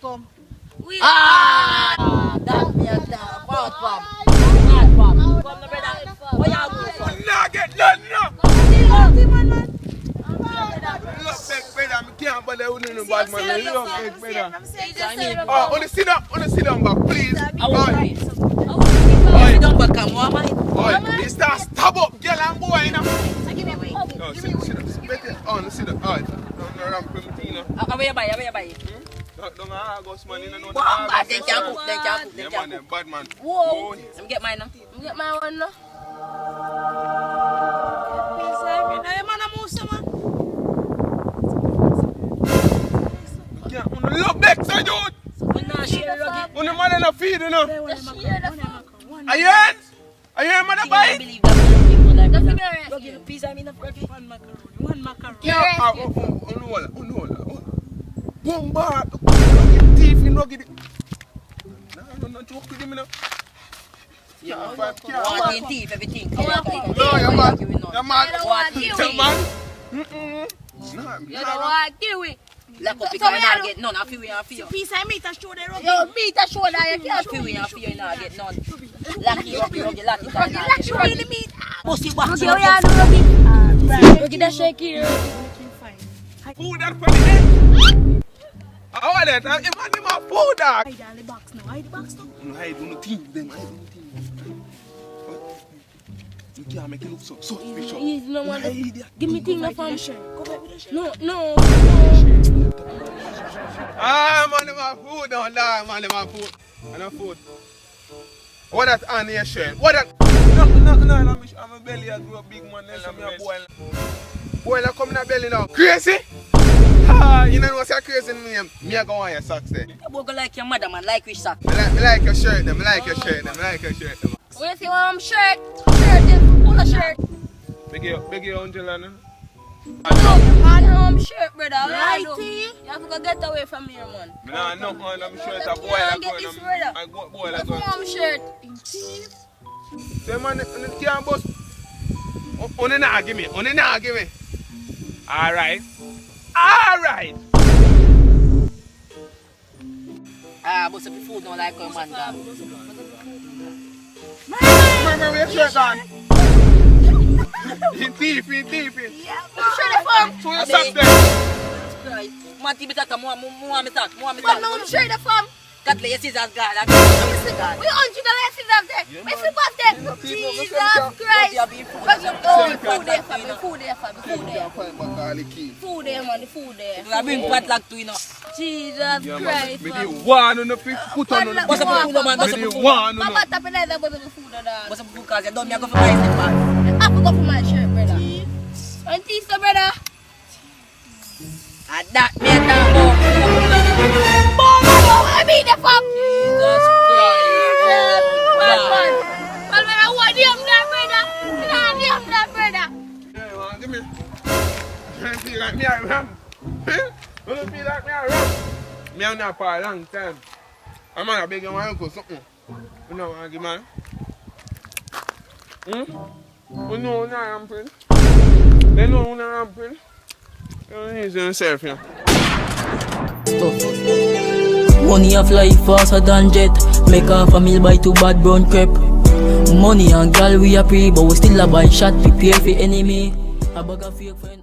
come. That me and that. What, fam? What, fam? Come, no, brother. What y'all do, fam? Nah, get done now. Look back, brother. I can't bother with no bad man. Look back, brother. Oh, on the sit down back, please. Alright. Sit down back, come on, man. Alright, you start stab up, girl and boy, you know. Give me away. No, sit down. Oh, no, sit down. Alright. No, ramp with me, you know. Where you buy? Don't Argos, man. You know, no Bad, they Argos. can't cook. Yeah, man, them bad man. Whoa. Let me get mine now. Let me get my one now. Yeah, on the look back, sir, dude. We not share the ruggy. On the man in the feed, you know. Share the fuck. Are you in? Are you in, mother I bite? believe that. Ruggy, the pizza, I mean, ruggy. One macaroni. Yeah, hold. Boom, bar. Thief, you know, get it. No, joke with him, you know. Yeah, One thief, everything. No, you're mad. You're mad. You don't want kiwi. Lock up because you not get none. I feel we and feel. Piece of meat and show the rugby. Yo, meat a show that you can't feel we and feel you not get none. Lock it up, ruggy, lock it up. Like show the meat. Pussy back. Okay, we are the rugby. Rugby that shake here. Food that for the head. How are that? I'm in my food, dog. Hide the box now. Hide the box now. No, hide on the team, them. Hide on the team. You can't make it look so fish up. Easy, no one. Give me thing now from. No. Ah, man, my food down there, man, my food. And a food. What that on your shirt? What that? No, I'm a belly. I grew up big man. I'm a boy. Boy, I come in the belly now. Crazy? Ah, you know what's crazy in me? Me I go on your socks there. You go like your mother, man. Like which sock? I like your shirt, them. I like your shirt. Where's your shirt? Full of shirt. Big you, Angela, no? Shirt, brother. You have to go get away from here, man. No, man, I'm sure it's a boy. I go boy like Mom shirt. Say, man, you can't bust. Only now give me. Alright. But some food don't like your man, dog. Remember where your shirt on? You thief. Shirt the farm. So you stop there. Man, TV better come on, me talk. Mom, shirt the farm. Got your scissors, God. We $100 scissors there. We flip off them. Jesus Christ. Food there, family. Food there, man. Food there. I bring padlock to you know. Jesus Christ. Me do one on the put on the What's up with food, man? What's up with food? One on Mama tap in there, but the food dog. What's up with food, cause you don't me go for my step back. I have to go for my shirt, brother. And teeth, brother. And that me talk about. I mean the fuck. Jesus Christ. Man, I want them there, brother. Yeah, man, give me. You feel like me I ram? You don't feel like me I ram? Me I'm not for a long time. I'm gonna beg your uncle something. You know what I give man? You know when I'm ramping? They know when I'm ramping? You don't need yourself, you know. Money a fly faster than jet. Make half a meal buy 2 bad brown crepe. Money and girl we a pre, but we still a buy shot. Prepare for enemy. A bag of fake friend.